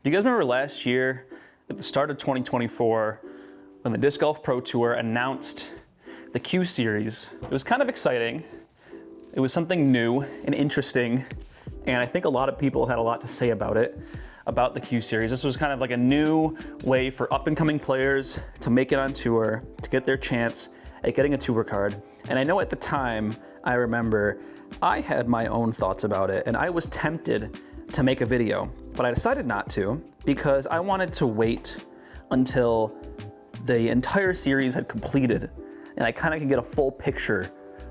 Do you guys remember last year, at the start of 2024, when the Disc Golf Pro Tour announced the Q Series? It was kind of exciting. It was something new and interesting, and I think a lot of people had a lot to say about it, about the Q Series. This was kind of like a new way for up-and-coming players to make it on tour, to get their chance at getting a tour card. And I know at the time, I remember, I had my own thoughts about it, and I was tempted to make a video, but I decided not to because I wanted to wait until the entire series had completed and I kind of could get a full picture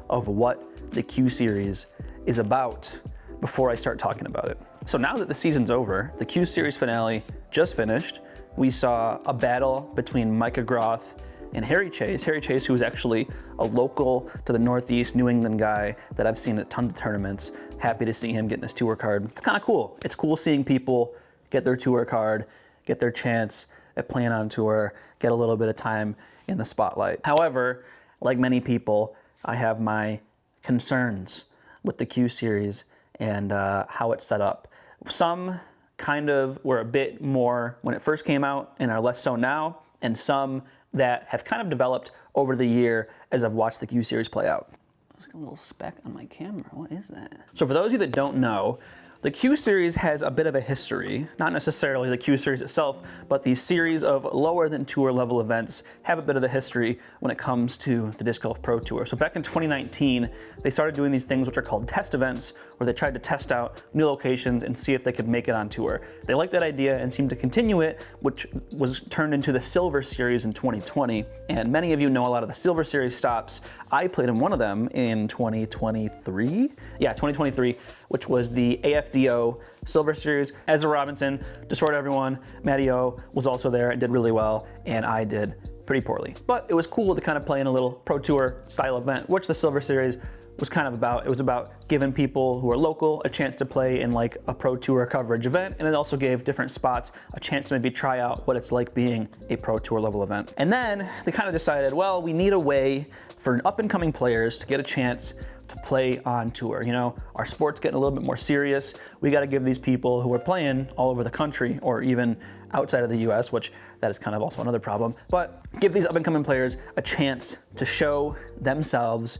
of what the Q Series is about before I start talking about it. So now that the season's over, the Q Series finale just finished. We saw a battle between Micah Groth and Harry Chase. Harry Chase, who is actually a local to the Northeast New England guy that I've seen at tons of tournaments. Happy to see him getting his tour card. It's kind of cool. It's cool seeing people get their tour card, get their chance at playing on tour, get a little bit of time in the spotlight. However, like many people, I have my concerns with the Q Series and how it's set up. Some kind of were a bit more when it first came out and are less so now, and some that have kind of developed over the year as I've watched the Q Series play out. There's like a little speck on my camera. What is that? So for those of you that don't know, the Q Series has a bit of a history, not necessarily the Q Series itself, but these series of lower than tour level events have a bit of a history when it comes to the Disc Golf Pro Tour. So back in 2019, they started doing these things which are called test events, where they tried to test out new locations and see if they could make it on tour. They liked that idea and seemed to continue it, which was turned into the Silver Series in 2020. And many of you know a lot of the Silver Series stops. I played in one of them in 2023. Yeah, 2023, which was the AFDO Silver Series. Ezra Robinson destroyed everyone. Matty O was also there and did really well, and I did pretty poorly. But it was cool to kind of play in a little Pro Tour style event, which the Silver Series was kind of about. It was about giving people who are local a chance to play in like a Pro Tour coverage event, and it also gave different spots a chance to maybe try out what it's like being a Pro Tour level event. And then they kind of decided, well, we need a way for up-and-coming players to get a chance to play on tour. You know, our sport's getting a little bit more serious. We got to give these people who are playing all over the country or even outside of the US, which that is kind of also another problem, but give these up-and-coming players a chance to show themselves,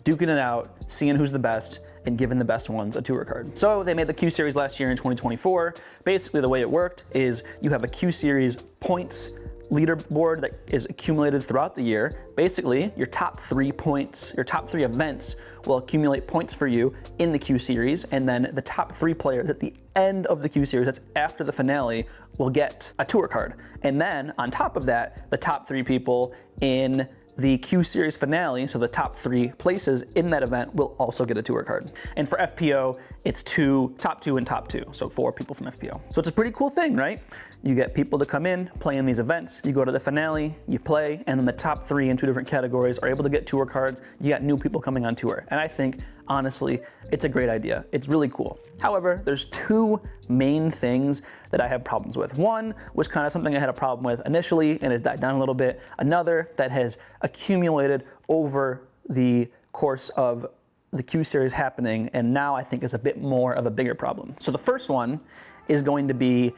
duking it out, seeing who's the best, and giving the best ones a tour card. So they made the Q Series last year in 2024. Basically the way it worked is you have a Q Series points leaderboard that is accumulated throughout the year. Basically, your top 3 points, your top 3 events will accumulate points for you in the Q Series, and then the top 3 players at the end of the Q Series, that's after the finale, will get a tour card. And then on top of that, the top 3 people in the Q Series finale, so the top 3 places in that event, will also get a tour card. And for FPO, it's top 2 and top 2, so 4 people from FPO. So it's a pretty cool thing, right? You get people to come in, play in these events, you go to the finale, you play, and then the top 3 in 2 different categories are able to get tour cards. You got new people coming on tour. And I think, honestly, it's a great idea. It's really cool. However, there's 2 main things that I have problems with. One was kind of something I had a problem with initially and has died down a little bit. Another that has accumulated over the course of the Q Series happening, and now I think is a bit more of a bigger problem. So the first one is going to be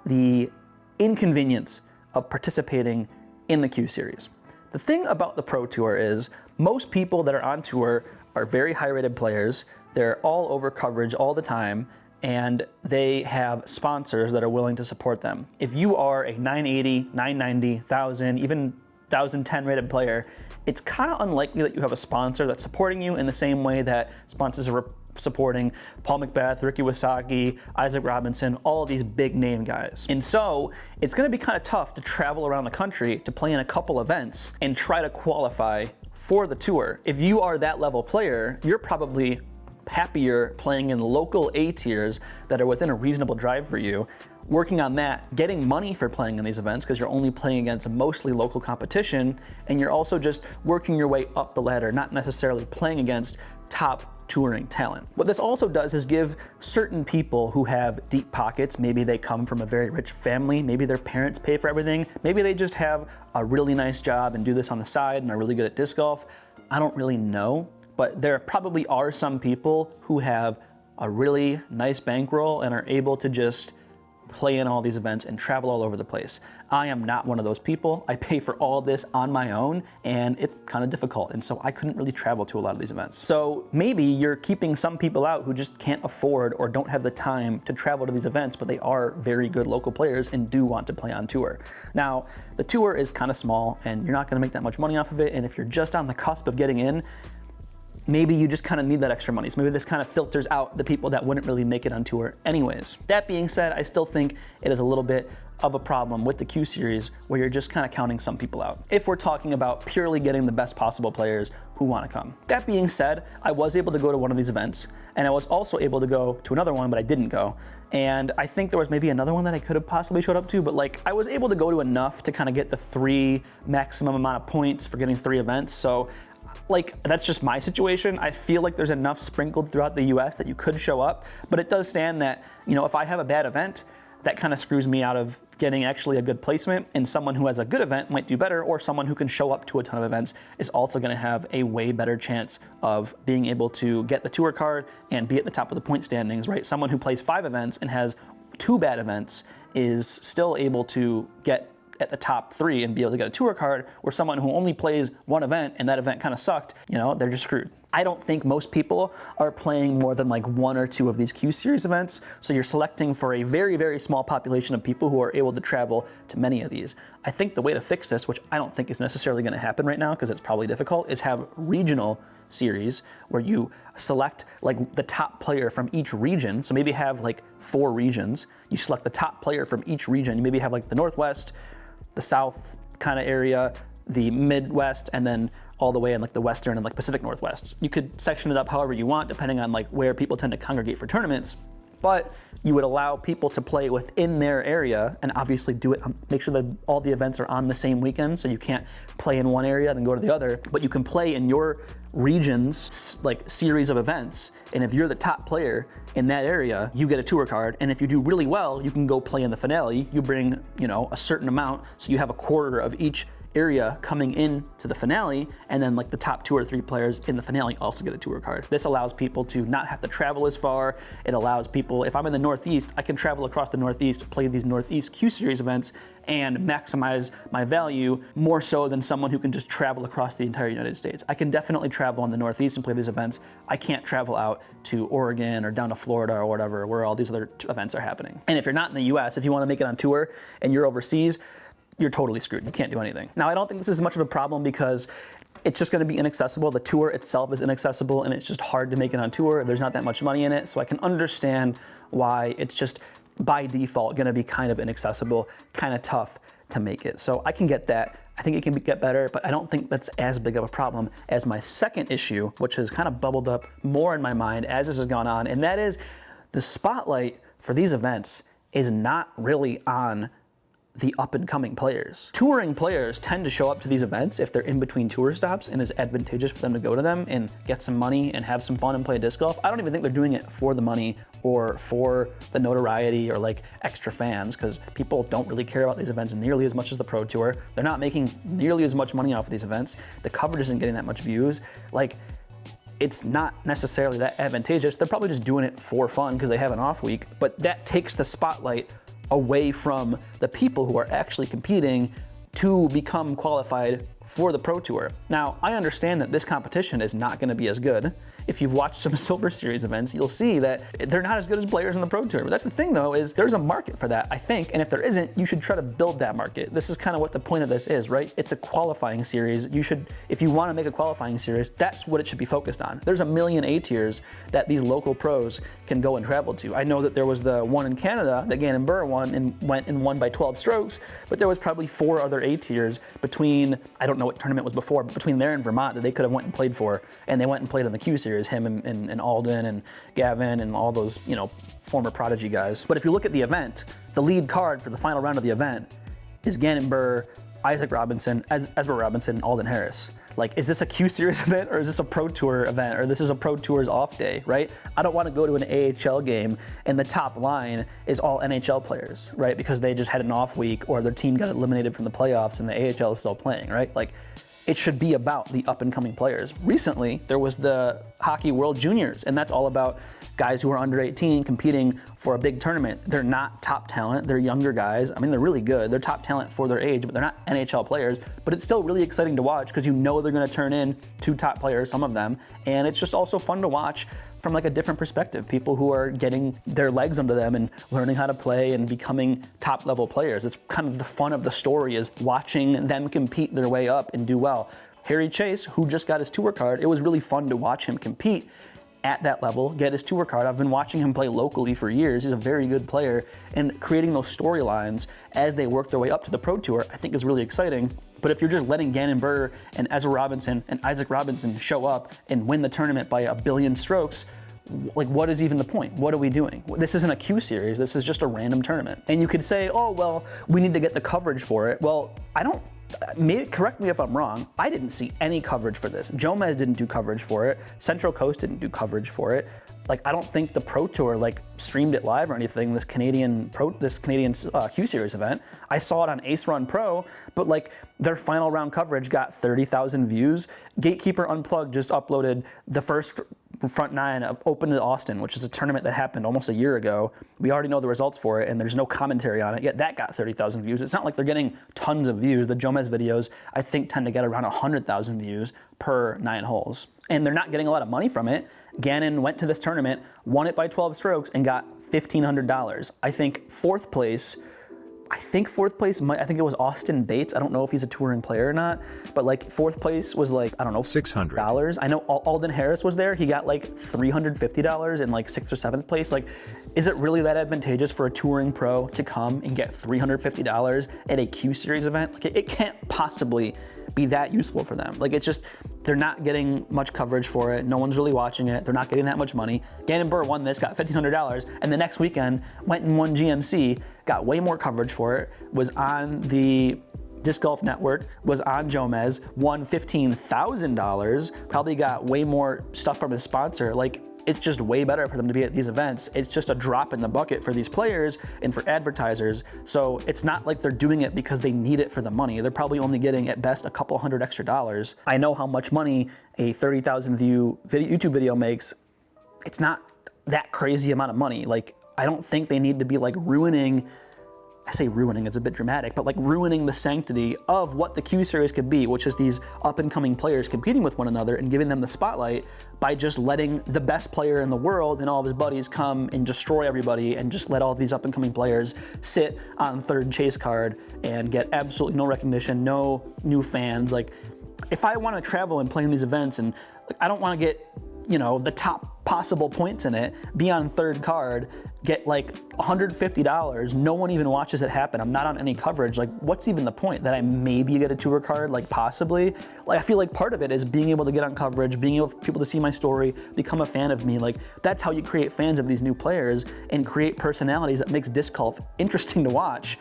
the inconvenience of participating in the Q Series. The thing about the Pro Tour is most people that are on tour are very high-rated players. They're all over coverage all the time, and they have sponsors that are willing to support them. If you are a 980, 990, 1000, even 1010 rated player, it's kind of unlikely that you have a sponsor that's supporting you in the same way that sponsors are supporting Paul McBeth, Ricky Wasaki, Isaac Robinson, all of these big name guys. And so it's gonna be kind of tough to travel around the country to play in a couple events and try to qualify for the tour. If you are that level player, you're probably happier playing in local A tiers that are within a reasonable drive for you, working on that, getting money for playing in these events because you're only playing against a mostly local competition, and you're also just working your way up the ladder, not necessarily playing against top touring talent. What this also does is give certain people who have deep pockets, maybe they come from a very rich family, maybe their parents pay for everything, maybe they just have a really nice job and do this on the side and are really good at disc golf. I don't really know, but there probably are some people who have a really nice bankroll and are able to just play in all these events and travel all over the place. I am not one of those people. I pay for all of this on my own, and it's kind of difficult, and so I couldn't really travel to a lot of these events. So maybe you're keeping some people out who just can't afford or don't have the time to travel to these events, but they are very good local players and do want to play on tour. Now, the tour is kind of small, and you're not gonna make that much money off of it, and if you're just on the cusp of getting in, maybe you just kind of need that extra money. So maybe this kind of filters out the people that wouldn't really make it on tour anyways. That being said, I still think it is a little bit of a problem with the Q Series where you're just kind of counting some people out, if we're talking about purely getting the best possible players who want to come. That being said, I was able to go to one of these events, and I was also able to go to another one, but I didn't go. And I think there was maybe another one that I could have possibly showed up to, but like I was able to go to enough to kind of get the 3 maximum amount of points for getting 3 events. So like, that's just my situation. I feel like there's enough sprinkled throughout the US that you could show up, but it does stand that, you know, if I have a bad event, that kind of screws me out of getting actually a good placement, and someone who has a good event might do better, or someone who can show up to a ton of events is also gonna have a way better chance of being able to get the tour card and be at the top of the point standings, right? Someone who plays 5 events and has 2 bad events is still able to get at the top 3 and be able to get a tour card, or someone who only plays 1 event and that event kind of sucked, you know, they're just screwed. I don't think most people are playing more than like 1 or 2 of these Q Series events, so you're selecting for a very, very small population of people who are able to travel to many of these. I think the way to fix this, which I don't think is necessarily going to happen right now because it's probably difficult, is have regional series where you select like the top player from each region. So maybe have like 4 regions. You select the top player from each region. You maybe have like the Northwest, the South kind of area, the Midwest, and then all the way in like the Western and like Pacific Northwest. You could section it up however you want depending on like where people tend to congregate for tournaments, but you would allow people to play within their area and obviously do it, make sure that all the events are on the same weekend, so you can't play in one area and then go to the other, but you can play in your region's like series of events, and if you're the top player in that area, you get a tour card, and if you do really well, you can go play in the finale. You bring, you know, a certain amount, so you have a quarter of each area coming in to the finale, and then like the top 2 or 3 players in the finale also get a tour card. This allows people to not have to travel as far. It allows people, if I'm in the Northeast, I can travel across the Northeast, play these Northeast Q Series events, and maximize my value more so than someone who can just travel across the entire United States. I can definitely travel in the Northeast and play these events. I can't travel out to Oregon or down to Florida or whatever, where all these other events are happening. And if you're not in the US, if you want to make it on tour and you're overseas, you're totally screwed. You can't do anything. Now, I don't think this is much of a problem because it's just going to be inaccessible. The tour itself is inaccessible, and it's just hard to make it on tour. There's not that much money in it, so I can understand why it's just by default going to be kind of inaccessible, kind of tough to make it. So I can get that. I think it can get better, but I don't think that's as big of a problem as my second issue, which has kind of bubbled up more in my mind as this has gone on, and that is the spotlight for these events is not really on the up-and-coming players. Touring players tend to show up to these events if they're in between tour stops and it's advantageous for them to go to them and get some money and have some fun and play disc golf. I don't even think they're doing it for the money or for the notoriety or like extra fans, because people don't really care about these events nearly as much as the Pro Tour. They're not making nearly as much money off of these events. The coverage isn't getting that much views. Like, it's not necessarily that advantageous. They're probably just doing it for fun because they have an off week, but that takes the spotlight away from the people who are actually competing to become qualified for the Pro Tour. Now, I understand that this competition is not going to be as good. If you've watched some Silver Series events, you'll see that they're not as good as players in the Pro Tour. But that's the thing, though, is there's a market for that, I think. And if there isn't, you should try to build that market. This is kind of what the point of this is, right? It's a qualifying series. You should, if you want to make a qualifying series, that's what it should be focused on. There's a million A tiers that these local pros can go and travel to. I know that there was the one in Canada that Gannon Burr won and went and won by 12 strokes, but there was probably 4 other A tiers between, I don't know what tournament was before, but between there and Vermont that they could have went and played for, and they went and played in the Q Series, him and Alden and Gavin and all those, you know, former Prodigy guys. But if you look at the event, the lead card for the final round of the event is Gannon Burr, Isaac Robinson, Esmer Robinson, and Alden Harris. Like, is this a Q Series event or is this a Pro Tour event or this is a Pro Tour's off day, right? I don't want to go to an AHL game and the top line is all NHL players, right? Because they just had an off week or their team got eliminated from the playoffs and the AHL is still playing, right? Like, it should be about the up-and-coming players. Recently, there was the Hockey World Juniors, and that's all about guys who are under 18 competing for a big tournament. They're not top talent, they're younger guys. I mean, they're really good. They're top talent for their age, but they're not NHL players. But it's still really exciting to watch because you know they're gonna turn in 2 top players, some of them, and it's just also fun to watch from like a different perspective. People who are getting their legs under them and learning how to play and becoming top level players. It's kind of the fun of the story, is watching them compete their way up and do well. Harry Chase, who just got his tour card, it was really fun to watch him compete at that level, get his tour card. I've been watching him play locally for years. He's a very good player, and creating those storylines as they work their way up to the Pro Tour, I think is really exciting. But if you're just letting Gannon Buhr and Ezra Robinson and Isaac Robinson show up and win the tournament by 1 billion strokes, like, what is even the point? What are we doing? This isn't a Q series, this is just a random tournament. And you could say, oh, well, we need to get the coverage for it. Well, correct me if I'm wrong, I didn't see any coverage for this. Jomez didn't do coverage for it. Central Coast didn't do coverage for it. Like, I don't think the Pro Tour like streamed it live or anything, this Canadian Q Series event. I saw it on Ace Run Pro, but like their final round coverage got 30,000 views. Gatekeeper Unplugged just uploaded the first front 9 of Open to Austin, which is a tournament that happened almost a year ago. We already know the results for it, and there's no commentary on it, yet that got 30,000 views. It's not like they're getting tons of views. The Jomez videos, I think, tend to get around 100,000 views per 9 holes. And they're not getting a lot of money from it. Gannon went to this tournament, won it by 12 strokes, and got $1,500. I think fourth place, I think it was Austin Bates. I don't know if he's a touring player or not, but like fourth place was like, I don't know, $600. I know Alden Harris was there. He got like $350 in like 6th or 7th place. Like, is it really that advantageous for a touring pro to come and get $350 at a Q Series event? Like, it can't possibly be that useful for them. Like, it's just, they're not getting much coverage for it. No one's really watching it. They're not getting that much money. Gannon Buhr won this, got $1,500, and the next weekend went and won GMC, got way more coverage for it, was on the Disc Golf Network, was on Jomez, won $15,000, probably got way more stuff from his sponsor. Like, it's just way better for them to be at these events. It's just a drop in the bucket for these players and for advertisers. So it's not like they're doing it because they need it for the money. They're probably only getting at best a couple $100 extra. I know how much money a 30,000 view YouTube video makes. It's not that crazy amount of money. Like, I don't think they need to be like ruining, I say ruining, it's a bit dramatic, but like ruining the sanctity of what the Q Series could be, which is these up-and-coming players competing with one another and giving them the spotlight by just letting the best player in the world and all of his buddies come and destroy everybody and just let all of these up-and-coming players sit on third chase card and get absolutely no recognition, no new fans. Like, if I want to travel and play in these events and like, I don't want to get, you know, the top possible points in it, be on third card, get like $150, no one even watches it happen, I'm not on any coverage. Like, what's even the point? That I maybe get a tour card, like possibly? Like, I feel like part of it is being able to get on coverage, being able for people to see my story, become a fan of me. Like, that's how you create fans of these new players and create personalities that makes disc golf interesting to watch.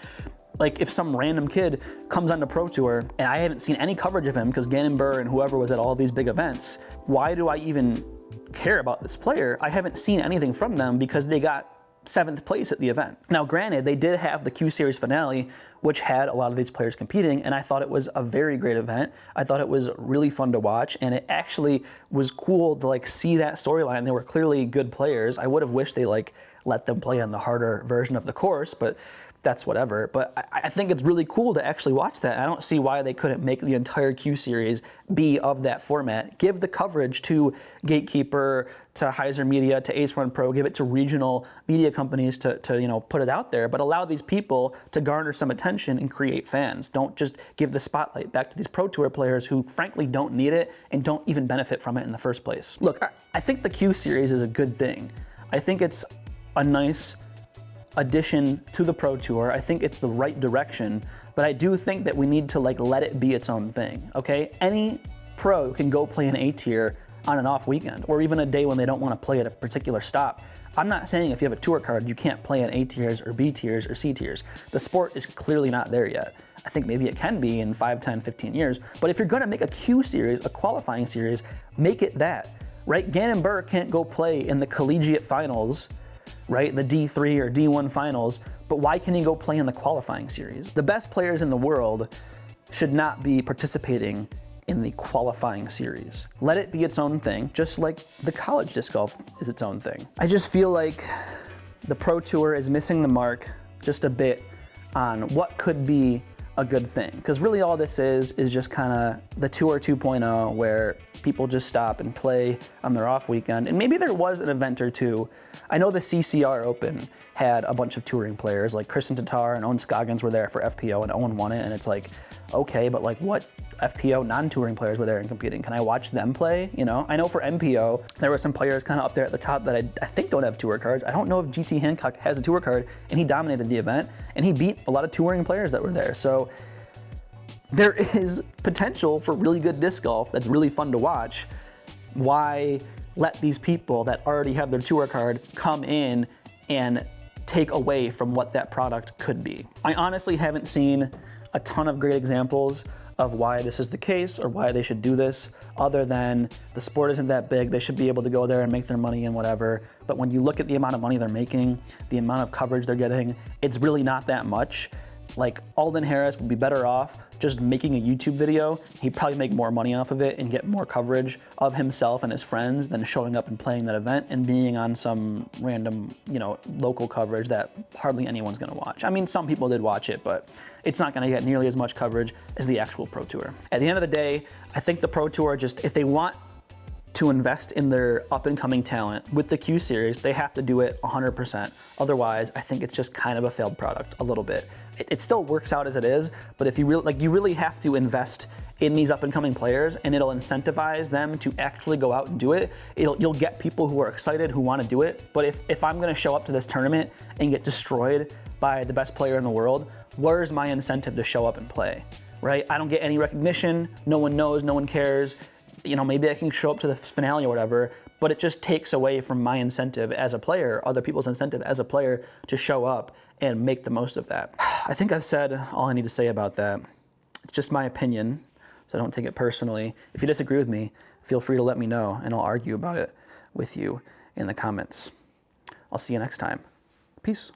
Like, if some random kid comes on the Pro Tour and I haven't seen any coverage of him because Gannon Buhr and whoever was at all these big events, why do I even care about this player? I haven't seen anything from them because they got 7th place at the event. Now, granted, they did have the Q Series finale, which had a lot of these players competing, and I thought it was a very great event. I thought it was really fun to watch, and it actually was cool to like see that storyline. They were clearly good players. I would have wished they like let them play on the harder version of the course, but that's whatever. But I think it's really cool to actually watch that. I don't see why they couldn't make the entire Q Series be of that format. Give the coverage to Gatekeeper, to Heiser Media, to Ace Run Pro, give it to regional media companies to you know, put it out there, but allow these people to garner some attention and create fans. Don't just give the spotlight back to these Pro Tour players who frankly don't need it and don't even benefit from it in the first place. Look, I think the Q Series is a good thing. I think it's a nice addition to the Pro Tour. I think it's the right direction, but I do think that we need to like let it be its own thing, okay? Any pro can go play an A tier on an off weekend, or even a day when they don't want to play at a particular stop. I'm not saying if you have a tour card, you can't play in A tiers or B tiers or C tiers. The sport is clearly not there yet. I think maybe it can be in 5, 10, 15 years, but if you're gonna make a Q Series, a qualifying series, make it that, right? Gannon Buhr can't go play in the collegiate finals, right? The D3 or D1 finals, but why can he go play in the qualifying series? The best players in the world should not be participating in the qualifying series. Let it be its own thing, just like the college disc golf is its own thing. I just feel like the Pro Tour is missing the mark just a bit on what could be a good thing. Because really all this is just kind of the Tour 2.0, where people just stop and play on their off weekend. And maybe there was an event or two. I know the CCR Open had a bunch of touring players, like Kristen Tatar and Owen Scoggins were there for FPO, and Owen won it. And it's like, okay, but like what FPO non-touring players were there and competing? Can I watch them play? You know, I know for MPO, there were some players kind of up there at the top that I think don't have tour cards. I don't know if GT Hancock has a tour card, and he dominated the event, and he beat a lot of touring players that were there. So there is potential for really good disc golf that's really fun to watch. Why let these people that already have their tour card come in and take away from what that product could be? I honestly haven't seen a ton of great examples of why this is the case or why they should do this, other than the sport isn't that big, they should be able to go there and make their money and whatever. But when you look at the amount of money they're making, the amount of coverage they're getting, it's really not that much. Like, Alden Harris would be better off just making a YouTube video. He'd probably make more money off of it and get more coverage of himself and his friends than showing up and playing that event and being on some random, you know, local coverage that hardly anyone's gonna watch. I mean, some people did watch it, but it's not gonna get nearly as much coverage as the actual Pro Tour. At the end of the day, I think the Pro Tour just, if they want to invest in their up-and-coming talent with the Q Series, they have to do it 100%. Otherwise, I think it's just kind of a failed product a little bit. It still works out as it is, but if you really have to invest in these up-and-coming players, and it'll incentivize them to actually go out and do it. You'll get people who are excited, who want to do it. But if I'm going to show up to this tournament and get destroyed by the best player in the world, where's my incentive to show up and play, right? I don't get any recognition. No one knows. No one cares. You know, maybe I can show up to the finale or whatever, but it just takes away from my incentive as a player, other people's incentive as a player, to show up and make the most of that. I think I've said all I need to say about that. It's just my opinion, so don't take it personally. If you disagree with me, feel free to let me know, and I'll argue about it with you in the comments. I'll see you next time. Peace.